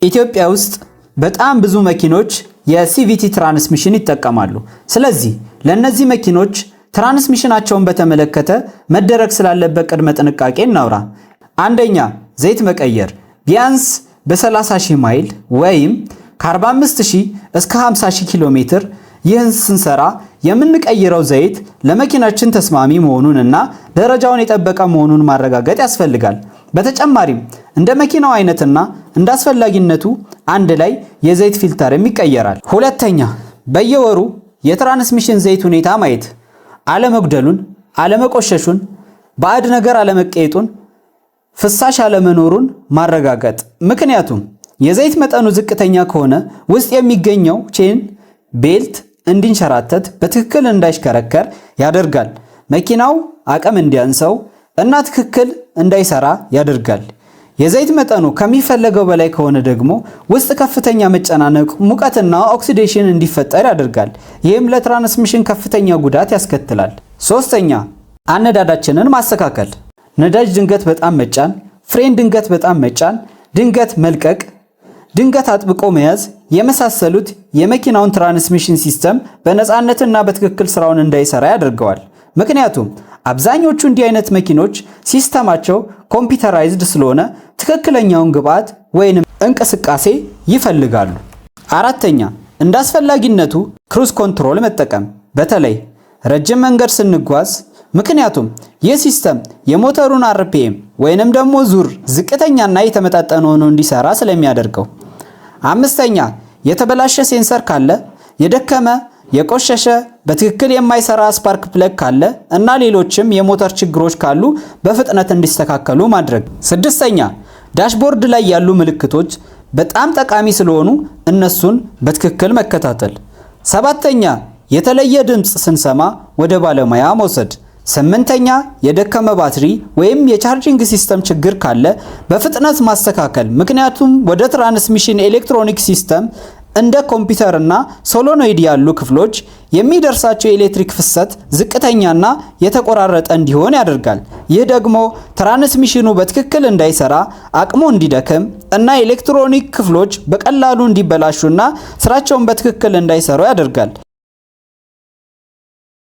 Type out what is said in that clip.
ኢትዮጵያ ውስጥ በጣም ብዙ መኪኖች የሲቪቲ ትራንስሚሽን ይጠቀማሉ። ስለዚህ ለነዚህ መኪኖች ትራንስሚሽናቸውን በተመለከተ መደረግ ስላለበት ቅድመ ጥንቃቄ እናውራ። አንደኛ፣ ዘይት መቀየር ቢያንስ በ30,000 ማይል ወይም ከ45,000 እስከ 50,000 ኪሎ ሜትር። ይህን ስንሰራ የምንቀይረው ዘይት ለመኪናችን ተስማሚ መሆኑንና ደረጃውን የጠበቀ መሆኑን ማረጋገጥ ያስፈልጋል። በተጨማሪም እንደ መኪናው አይነትና እንደ አስፈላጊነቱ አንድ ላይ የዘይት ፊልተርም ይቀየራል። ሁለተኛ፣ በየወሩ የትራንስሚሽን ዘይት ሁኔታ ማየት፣ አለመጉደሉን፣ አለመቆሸሹን፣ ባዕድ ነገር አለመቀየጡን፣ ፍሳሽ አለመኖሩን ማረጋገጥ። ምክንያቱም የዘይት መጠኑ ዝቅተኛ ከሆነ ውስጥ የሚገኘው ቼን ቤልት እንዲንሸራተት በትክክል እንዳይሽከረከር ያደርጋል። መኪናው አቅም እንዲያንሰው እና ትክክል እንዳይሰራ ያደርጋል። የዘይት መጠኑ ከሚፈለገው በላይ ከሆነ ደግሞ ውስጥ ከፍተኛ መጨናነቅ፣ ሙቀትና ኦክሲዴሽን እንዲፈጠር ያደርጋል። ይህም ለትራንስሚሽን ከፍተኛ ጉዳት ያስከትላል። ሶስተኛ፣ አነዳዳችንን ማስተካከል። ነዳጅ ድንገት በጣም መጫን፣ ፍሬን ድንገት በጣም መጫን፣ ድንገት መልቀቅ፣ ድንገት አጥብቆ መያዝ የመሳሰሉት የመኪናውን ትራንስሚሽን ሲስተም በነፃነትና በትክክል ስራውን እንዳይሰራ ያደርገዋል። ምክንያቱም አብዛኞቹ እንዲህ አይነት መኪኖች ሲስተማቸው ኮምፒውተራይዝድ ስለሆነ ትክክለኛውን ግብአት ወይንም እንቅስቃሴ ይፈልጋሉ። አራተኛ፣ እንደ አስፈላጊነቱ ክሩዝ ኮንትሮል መጠቀም፣ በተለይ ረጅም መንገድ ስንጓዝ። ምክንያቱም ይህ ሲስተም የሞተሩን አርፒኤም ወይንም ደግሞ ዙር ዝቅተኛና የተመጣጠነ ሆኖ እንዲሰራ ስለሚያደርገው። አምስተኛ፣ የተበላሸ ሴንሰር ካለ፣ የደከመ የቆሸሸ በትክክል የማይሰራ ስፓርክ ፕለግ ካለ እና ሌሎችም የሞተር ችግሮች ካሉ በፍጥነት እንዲስተካከሉ ማድረግ። ስድስተኛ፣ ዳሽቦርድ ላይ ያሉ ምልክቶች በጣም ጠቃሚ ስለሆኑ እነሱን በትክክል መከታተል። ሰባተኛ፣ የተለየ ድምፅ ስንሰማ ወደ ባለሙያ መውሰድ። ስምንተኛ፣ የደከመ ባትሪ ወይም የቻርጂንግ ሲስተም ችግር ካለ በፍጥነት ማስተካከል። ምክንያቱም ወደ ትራንስሚሽን ኤሌክትሮኒክ ሲስተም እንደ ኮምፒውተር እና ሶሎኖይድ ያሉ ክፍሎች የሚደርሳቸው የኤሌክትሪክ ፍሰት ዝቅተኛና የተቆራረጠ እንዲሆን ያደርጋል። ይህ ደግሞ ትራንስሚሽኑ በትክክል እንዳይሰራ፣ አቅሙ እንዲደክም እና ኤሌክትሮኒክ ክፍሎች በቀላሉ እንዲበላሹና ስራቸውን በትክክል እንዳይሰሩ ያደርጋል።